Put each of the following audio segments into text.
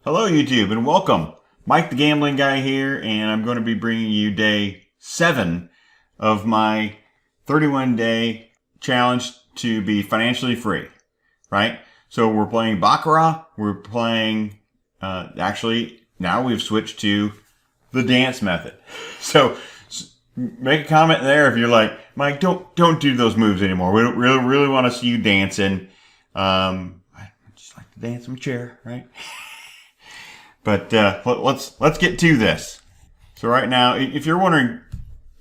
Hello YouTube and welcome. Mike the Gambling Guy here, and I'm going to be bringing you day 7 of my 31-day challenge to be financially free, right? So we're playing Baccarat, we're playing, actually now we've switched to the dance method. So make a comment there if you're like, Mike, don't do those moves anymore. We don't really want to see you dancing. I just like to dance in my chair, right? But let's get to this. So right now, if you're wondering,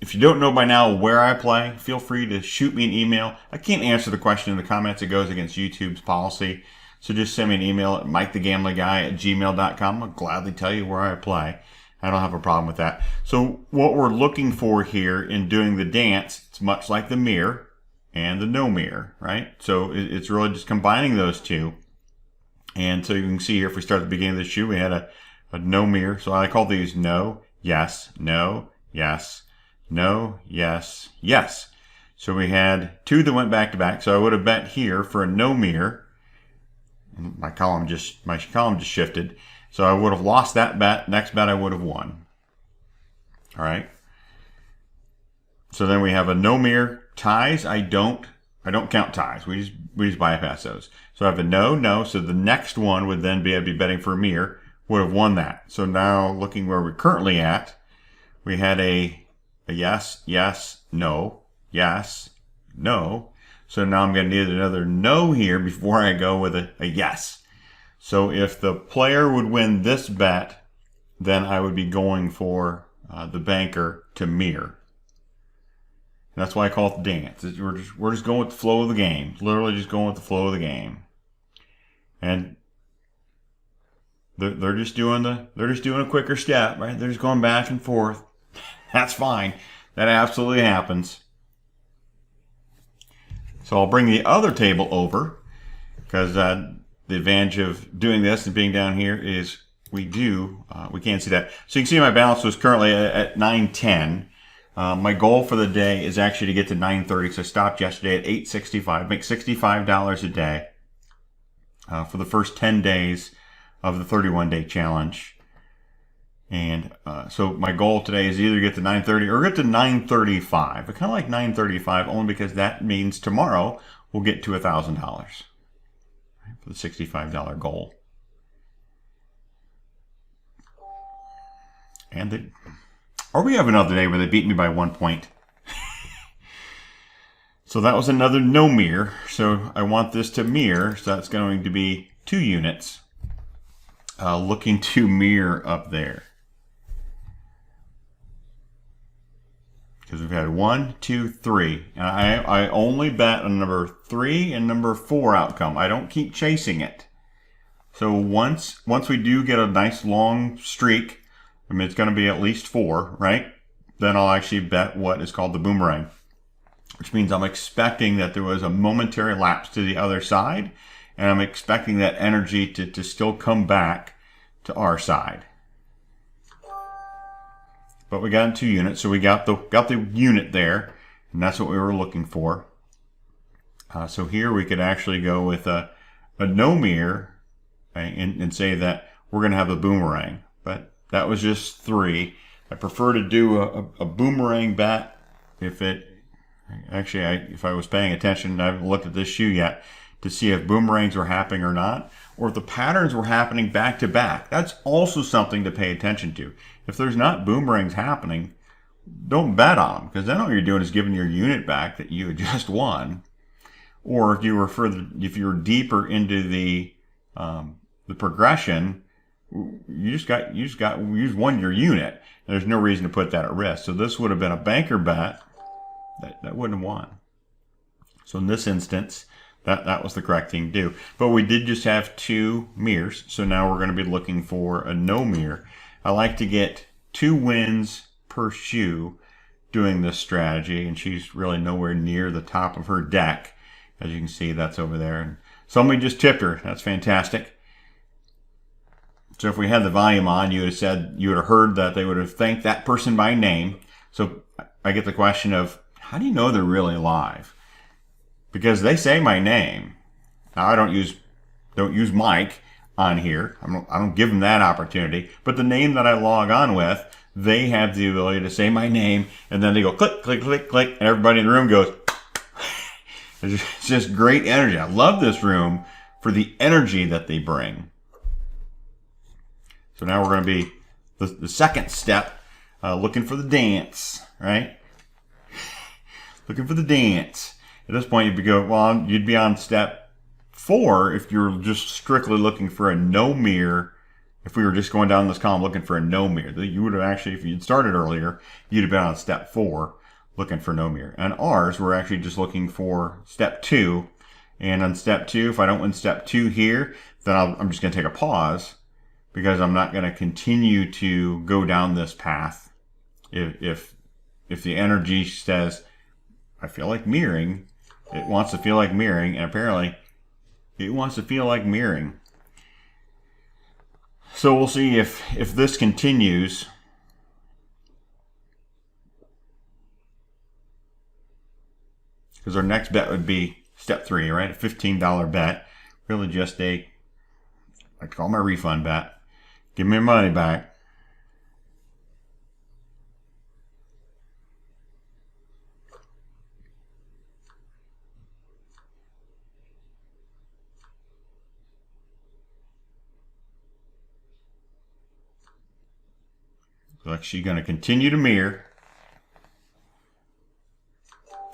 if you don't know by now where I play, feel free to shoot me an email. I can't answer the question in the comments. It goes against YouTube's policy. So just send me an email at MikeTheGamblingGuy@gmail.com. I'll gladly tell you where I play. I don't have a problem with that. So what we're looking for here in doing the dance, it's much like the mirror and the no mirror, right? So it's really just combining those two. And so you can see here, if we start at the beginning of the shoe, we had a no mirror. So I call these no, yes, no, yes, no, yes, yes. So we had 2 that went back to back. So I would have bet here for a no mirror. And my column just shifted. So I would have lost that bet. Next bet I would have won. All right. So then we have a no mirror. Ties, I don't count ties. We just bypass those. So I have a no. So the next one would then be, I'd be betting for a mirror, would have won that. So now looking where we're currently at, we had a yes, no, yes, no. So now I'm going to need another no here before I go with a yes. So if the player would win this bet, then I would be going for the banker to mirror. And that's why I call it the dance. We're just going with the flow of the game. Literally just going with the flow of the game. And they're just doing a quicker step, right? They're just going back and forth. That's fine. That absolutely happens. So I'll bring the other table over, because the advantage of doing this and being down here is we can't see that. So you can see my balance was currently at 910. My goal for the day is actually to get to 930. So I stopped yesterday at 865. Make $65 a day for the first 10 days of the 31-day challenge. And so my goal today is either get to 930 or get to 935. I kind of like 935 only because that means tomorrow we'll get to $1,000 for the $65 goal. Or we have another day where they beat me by 1 point. So that was another no mirror. So I want this to mirror. So that's going to be 2 units. Looking to mirror up there. Because we've had 1, 2, 3. And I only bet on number 3 and number 4 outcome. I don't keep chasing it. So once we do get a nice long streak, I mean, it's going to be at least 4, right? Then I'll actually bet what is called the boomerang, which means I'm expecting that there was a momentary lapse to the other side, and I'm expecting that energy to still come back to our side. But we got 2 units, so we got the unit there, and that's what we were looking for. So here we could actually go with a no mirror, right, and say that we're going to have a boomerang, but that was just 3. I prefer to do a boomerang bet if I was paying attention. I haven't looked at this shoe yet to see if boomerangs were happening or not, or if the patterns were happening back to back. That's also something to pay attention to. If there's not boomerangs happening, don't bet on them, because then all you're doing is giving your unit back that you had just won. Or if you were deeper into the progression, you just won your unit. There's no reason to put that at risk. So this would have been a banker bet that wouldn't have won. So in this instance, that was the correct thing to do. But we did just have 2 mirrors. So now we're going to be looking for a no mirror. I like to get 2 wins per shoe doing this strategy, and she's really nowhere near the top of her deck. As you can see, that's over there. And somebody just tipped her. That's fantastic. So if we had the volume on, you would have heard that they would have thanked that person by name. So I get the question of, how do you know they're really live? Because they say my name. Now I don't use Mike. on here. I don't give them that opportunity. But the name that I log on with, they have the ability to say my name, and then they go click, click, click, click, and everybody in the room goes. It's just great energy. I love this room for the energy that they bring. So now we're going to be the second step, looking for the dance, right? Looking for the dance. At this point, you'd be on step 4 if you're just strictly looking for a no mirror. If we were just going down this column looking for a no mirror, you would have actually, if you'd started earlier, you'd have been on step 4 looking for no mirror. And ours, we're actually just looking for step 2. And on step 2, if I don't win step 2 here, then I'm just going to take a pause, because I'm not going to continue to go down this path. If the energy says, I feel like mirroring, it wants to feel like mirroring, and apparently it wants to feel like mirroring. So we'll see if this continues. Because our next bet would be step 3, right? A $15 bet. Really just I like to call my refund bet. Give me my money back. Like she's going to continue to mirror.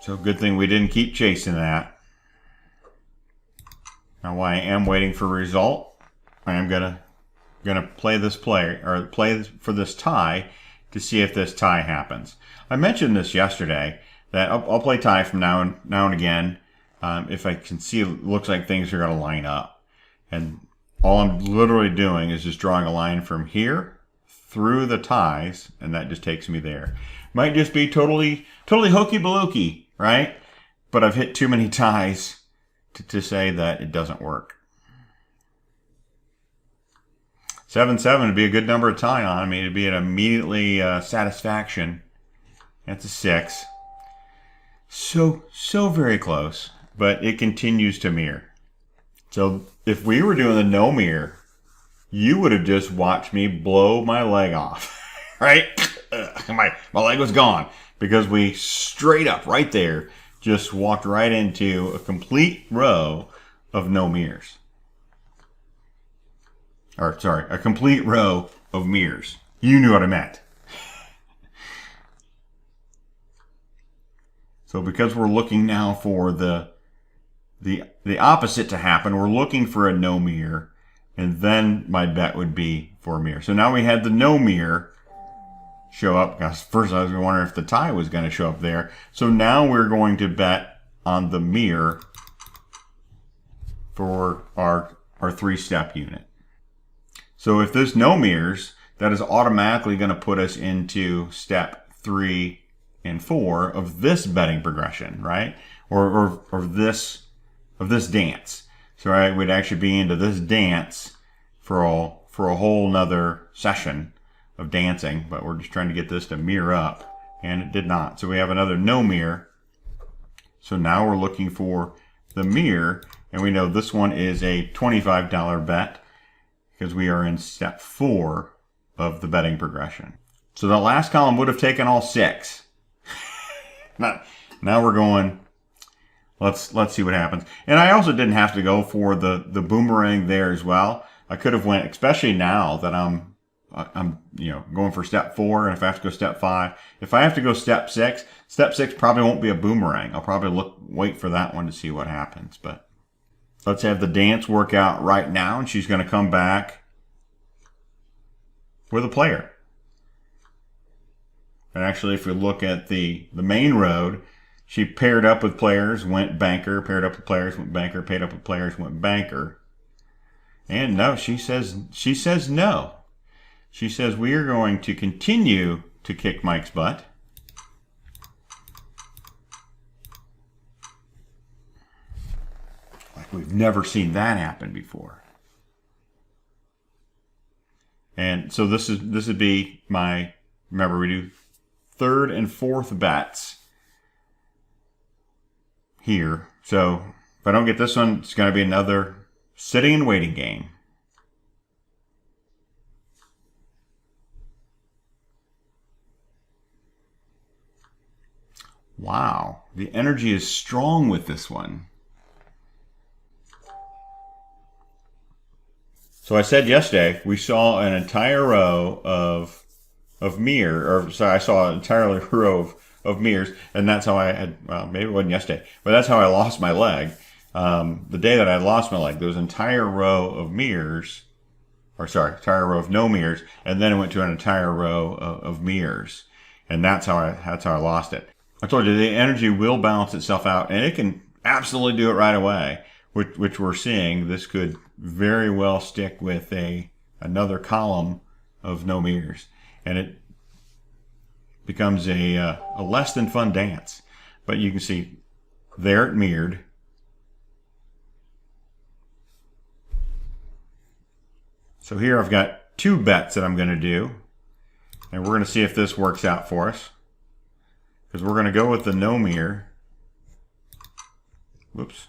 So good thing we didn't keep chasing that. Now while I am waiting for a result, I am gonna play for this tie to see if this tie happens. I mentioned this yesterday that I'll play tie from now and again if I can see it looks like things are going to line up. And all I'm literally doing is just drawing a line from here through the ties, and that just takes me there. Might just be totally hokey balokey, right? But I've hit too many ties to say that it doesn't work. 7-7 would be a good number to tie on. I mean, it'd be an immediately satisfaction. That's a 6. So very close, but it continues to mirror. So if we were doing the no mirror, you would have just watched me blow my leg off, right? My leg was gone because we straight up right there just walked right into a complete row of no mirrors. Or sorry, a complete row of mirrors. You knew what I meant. So because we're looking now for the opposite to happen, we're looking for a no mirror, and then my bet would be for a mirror. So now we had the no mirror show up. Because first I was wondering if the tie was going to show up there. So now we're going to bet on the mirror for our 3-step unit. So if there's no mirrors, that is automatically going to put us into step 3 and 4 of this betting progression, right? Or this dance. So right, we'd actually be into this dance for a whole nother session of dancing, but we're just trying to get this to mirror up, and it did not. So we have another no mirror. So now we're looking for the mirror, and we know this one is a $25 bet because we are in step 4 of the betting progression. So the last column would have taken all 6. Now we're going, let's see what happens. And I also didn't have to go for the boomerang there as well. I could have went, especially now that I'm going for step 4, and if I have to go step 5, if I have to go step 6 probably won't be a boomerang. I'll probably wait for that one to see what happens. But let's have the dance work out right now, and she's going to come back with a player. And actually, if we look at the main road, she paired up with players, went banker, paired up with players, went banker, paired up with players, went banker. And no, she says no. She says we are going to continue to kick Mike's butt. Like we've never seen that happen before. And so this would be my, remember we do 3rd and 4th bets here. So if I don't get this one, it's going to be another sitting and waiting game. Wow, the energy is strong with this one. So I said yesterday we saw an entire row of mirror, or sorry, I saw an entire row of mirrors, and that's how I had. Well, maybe it wasn't yesterday, but that's how I lost my leg. The day that I lost my leg, there was an entire row of mirrors, or sorry, entire row of no mirrors, and then it went to an entire row of mirrors, and that's how I lost it. I told you the energy will balance itself out, and it can absolutely do it right away, which we're seeing. This could very well stick with another column of no mirrors, and it becomes a less than fun dance. But you can see there it mirrored. So here I've got two bets that I'm going to do, and we're going to see if this works out for us, because we're going to go with the no mirror. Whoops.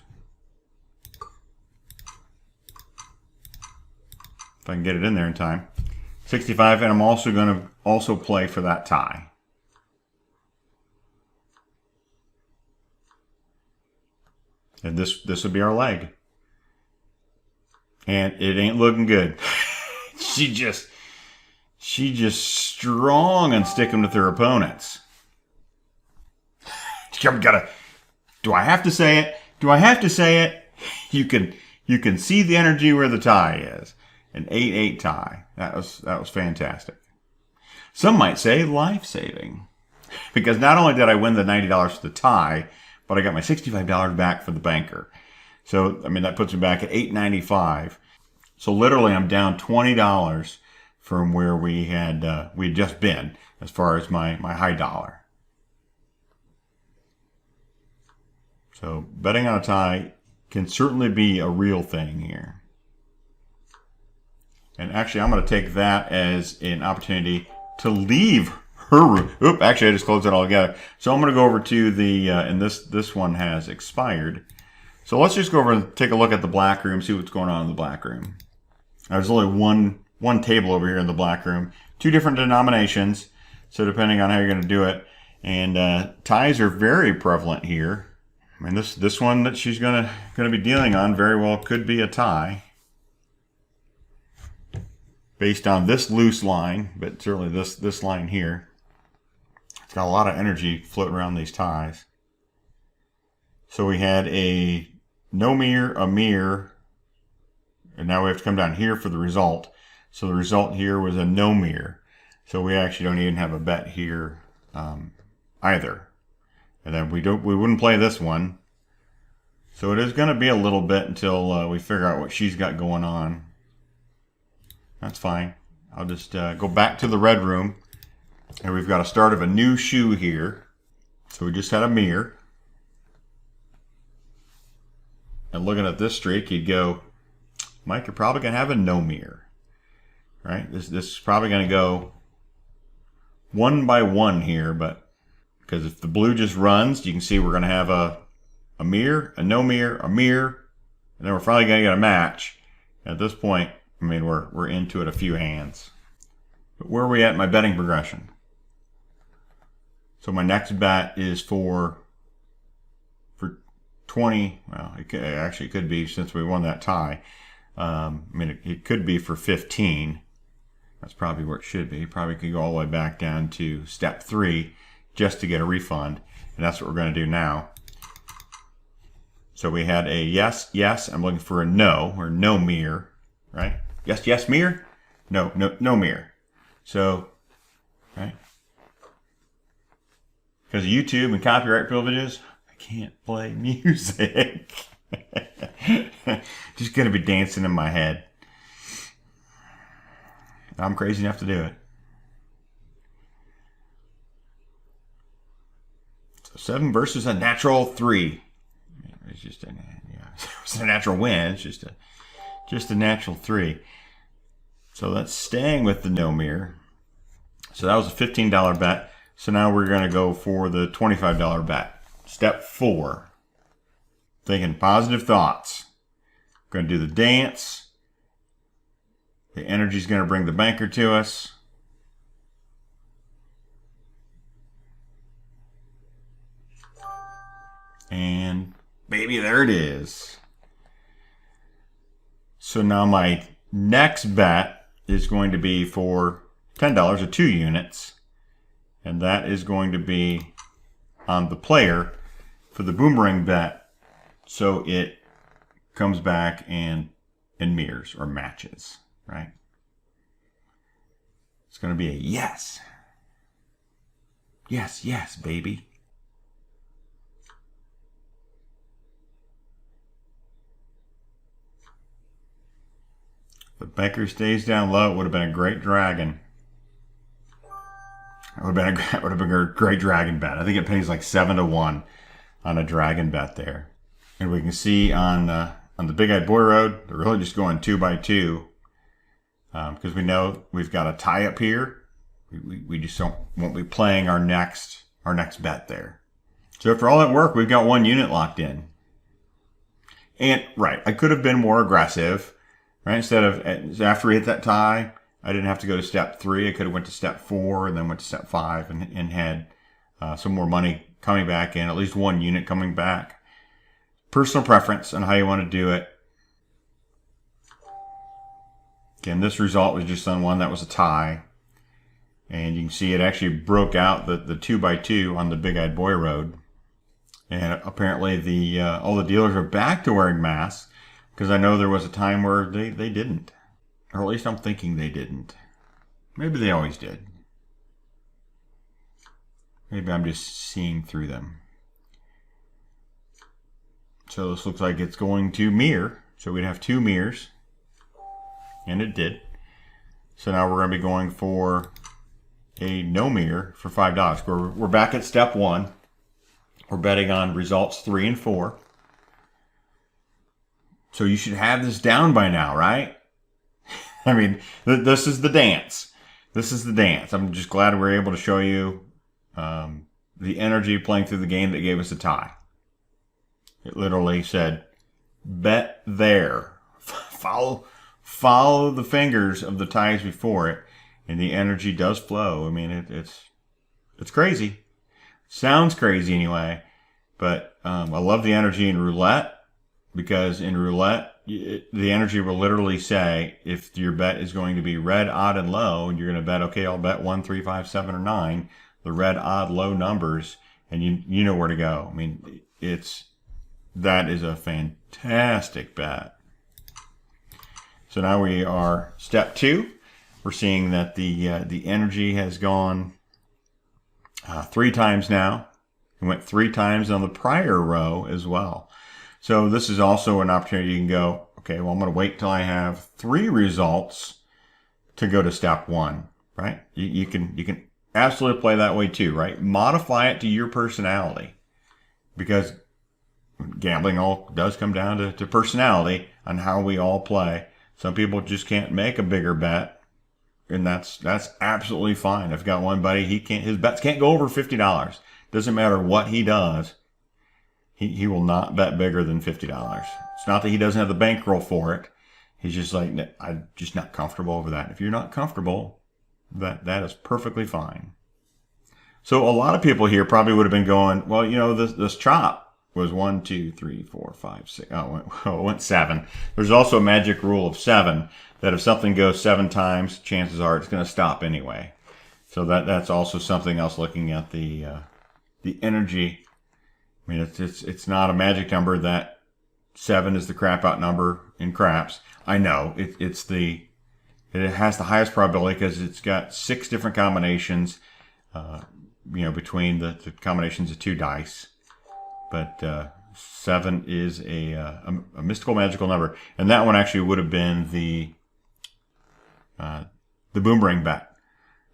If I can get it in there in time. 65, and I'm also going to play for that tie. And this would be our leg. And it ain't looking good. She just strong on sticking with her opponents. Do I have to say it? Do I have to say it? You can see the energy where the tie is. An 8-8 tie. That was fantastic. Some might say life-saving, because not only did I win the $90 for the tie, but I got my $65 back for the banker. So I mean that puts me back at $8.95. So literally I'm down $20 from where we had just been as far as my high dollar. So betting on a tie can certainly be a real thing here. And actually, I'm going to take that as an opportunity to leave her room. Oop, actually, I just closed it all together. So I'm going to go over to the, and this one has expired. So let's just go over and take a look at the black room, see what's going on in the black room. There's only one table over here in the black room. Two different denominations, so depending on how you're going to do it. And ties are very prevalent here. I mean, this one that she's going to be dealing on very well could be a tie, based on this loose line, but certainly this line here. It's got a lot of energy floating around these ties. So we had a no mirror, a mirror, and now we have to come down here for the result. So the result here was a no mirror. So we actually don't even have a bet here either. And then we wouldn't play this one. So it is going to be a little bit until we figure out what she's got going on. That's fine. I'll just go back to the red room. And we've got a start of a new shoe here. So we just had a mirror. And looking at this streak, you'd go, Mike, you're probably going to have a no mirror. Right? This is probably going to go one by one here, but because if the blue just runs, you can see we're going to have a mirror, a no mirror, a mirror, and then we're finally going to get a match. At this point, I mean, we're into it a few hands. But where are we at in my betting progression? So my next bet is for 20. Well, it could be, since we won that tie. I mean, it could be for 15. That's probably where it should be. Probably could go all the way back down to step 3 just to get a refund. And that's what we're going to do now. So we had a yes, yes. I'm looking for a no, or no mirror, right? Yes, yes, mirror. No, no, no mirror. So, right? Because of YouTube and copyright privileges, I can't play music. Just going to be dancing in my head. I'm crazy enough to do it. So 7 versus a natural 3. It's just it's a natural win. It's just a natural 3. So that's staying with the no mirror. So that was a $15 bet. So now we're going to go for the $25 bet. Step 4. Thinking positive thoughts. Going to do the dance. The energy is going to bring the banker to us. And baby, there it is. So now my next bet is going to be for $10 or 2 units. And that is going to be on the player for the boomerang bet. So it comes back and mirrors or matches, right? It's going to be a yes. Yes, yes, baby. The banker stays down low. It would have been a great dragon. It would have been a great dragon bet. I think it pays like 7-1 on a dragon bet there. And we can see on the Big Eyed Boy Road, they're really just going 2 by 2 because we know we've got a tie up here. We just won't be playing our next bet there. So after all that work, we've got 1 unit locked in. And right, I could have been more aggressive. Right, instead of after we hit that tie, I didn't have to go to step 3. I could have went to step 4 and then went to step 5 and had some more money coming back in, at least 1 unit coming back. Personal preference on how you want to do it. Again, this result was just on one that was a tie. And you can see it actually broke out the 2 by 2 on the Big Eyed Boy Road. And apparently all the dealers are back to wearing masks. Because I know there was a time where they didn't. Or at least I'm thinking they didn't. Maybe they always did. Maybe I'm just seeing through them. So this looks like it's going to mirror. So we'd have 2 mirrors. And it did. So now we're going to be going for a no mirror for $5. We're back at step 1. We're betting on results 3 and 4. So you should have this down by now, right? I mean, this is the dance. This is the dance. I'm just glad we're able to show you the energy playing through the game that gave us a tie. It literally said, bet there. Follow the fingers of the ties before it, and the energy does flow. I mean, it's crazy. Sounds crazy anyway, but I love the energy in roulette. Because in roulette, the energy will literally say if your bet is going to be red, odd, and low, and you're going to bet, okay, I'll bet 1, 3, 5, 7, or 9, the red, odd, low numbers, and you know where to go. I mean, that is a fantastic bet. So now we are step 2. We're seeing that the energy has gone 3 times now. It went 3 times on the prior row as well. So this is also an opportunity you can go, okay, well, I'm going to wait till I have 3 results to go to step 1, right? You can absolutely play that way too, right? Modify it to your personality because gambling all does come down to personality on how we all play. Some people just can't make a bigger bet, and that's absolutely fine. I've got one buddy, his bets can't go over $50. Doesn't matter what he does. He will not bet bigger than $50. It's not that he doesn't have the bankroll for it. He's just like, I'm just not comfortable over that. If you're not comfortable, that is perfectly fine. So a lot of people here probably would have been going, well, you know, this chop was 1, 2, 3, 4, 5, 6. Oh, it went 7. There's also a magic rule of 7 that if something goes 7 times, chances are it's going to stop anyway. So that's also something else looking at the energy. I mean, it's not a magic number that 7 is the crap out number in craps. I know it has the highest probability because it's got 6 different combinations, between the combinations of 2 dice. But 7 is a mystical magical number, and that one actually would have been the boomerang bet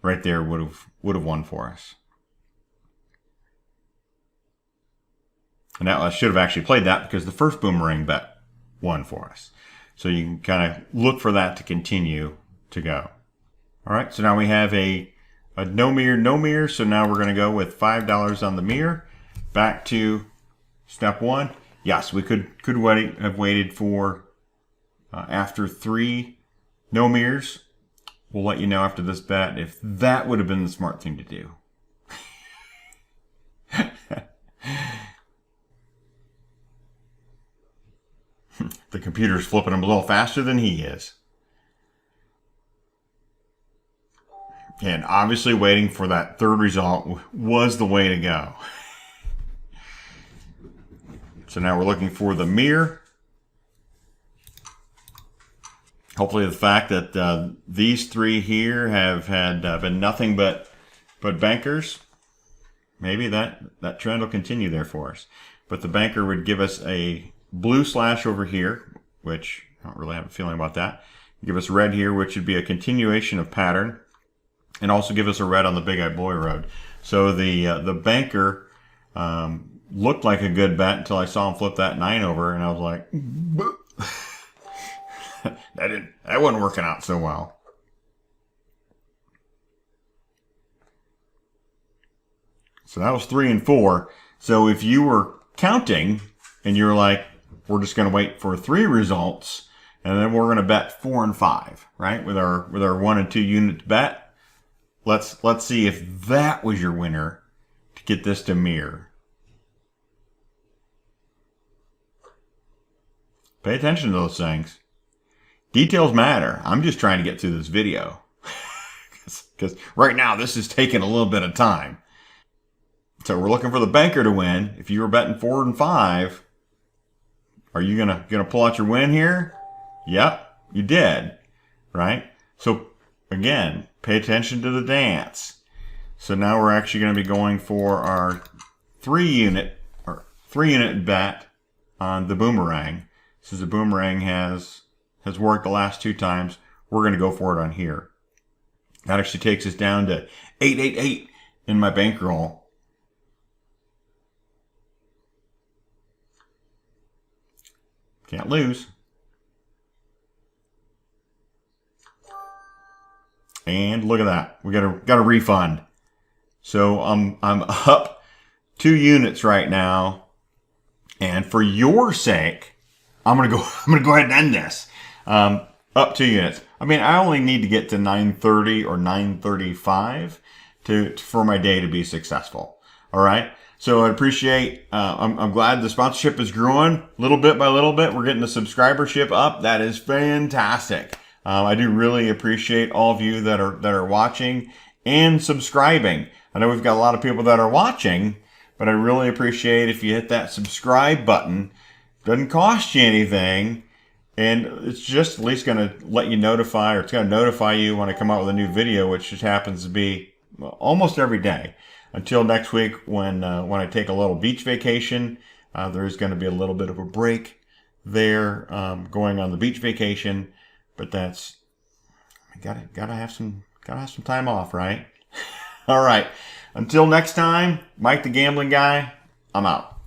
right there would have won for us. And now I should have actually played that because the first boomerang bet won for us. So you can kind of look for that to continue to go. All right, so now we have a no mirror. So now we're going to go with $5 on the mirror. Back to step 1. Yes, we could have waited for after 3 no mirrors. We'll let you know after this bet if that would have been the smart thing to do. computer's flipping them a little faster than he is. And obviously waiting for that third result was the way to go. So now we're looking for the mirror. Hopefully the fact that these three here have had been nothing but bankers, give that trend will continue there for us. But the banker would give us a blue slash over here, which I don't really have a feeling about that. Give us red here, which would be a continuation of pattern, and also give us a red on the Big Eyed Boy Road. So the banker looked like a good bet until I saw him flip that 9 over, and I was like, that wasn't working out so well. So that was 3 and 4. So if you were counting and you were like, we're just going to wait for 3 results, and then we're going to bet 4 and 5, right? With our 1 and 2 unit bet. Let's see if that was your winner to get this to mirror. Pay attention to those things. Details matter. I'm just trying to get through this video. Because right now this is taking a little bit of time. So we're looking for the banker to win. If you were betting 4 and 5, are you gonna pull out your win here? Yep, you did. Right? So again, pay attention to the dance. So now we're actually going to be going for our 3 unit bet on the boomerang. Since the boomerang has worked the last 2 times, we're going to go for it on here. That actually takes us down to 888 in my bankroll. Can't lose. And look at that. We got a refund. So I'm up 2 units right now. And for your sake, I'm gonna go ahead and end this. Up 2 units. I mean, I only need to get to 930 or 935 for my day to be successful. All right. So I appreciate. I'm glad the sponsorship is growing little bit by little bit. We're getting the subscribership up. That is fantastic. I do really appreciate all of you that are watching and subscribing. I know we've got a lot of people that are watching, but I really appreciate if you hit that subscribe button. Doesn't cost you anything, and it's just at least going to let you notify, or it's going to notify you when I come out with a new video, which just happens to be almost every day. Until next week, when I take a little beach vacation, there's going to be a little bit of a break there, going on the beach vacation. But that's gotta have some time off, right? All right. Until next time, Mike the Gambling Guy. I'm out.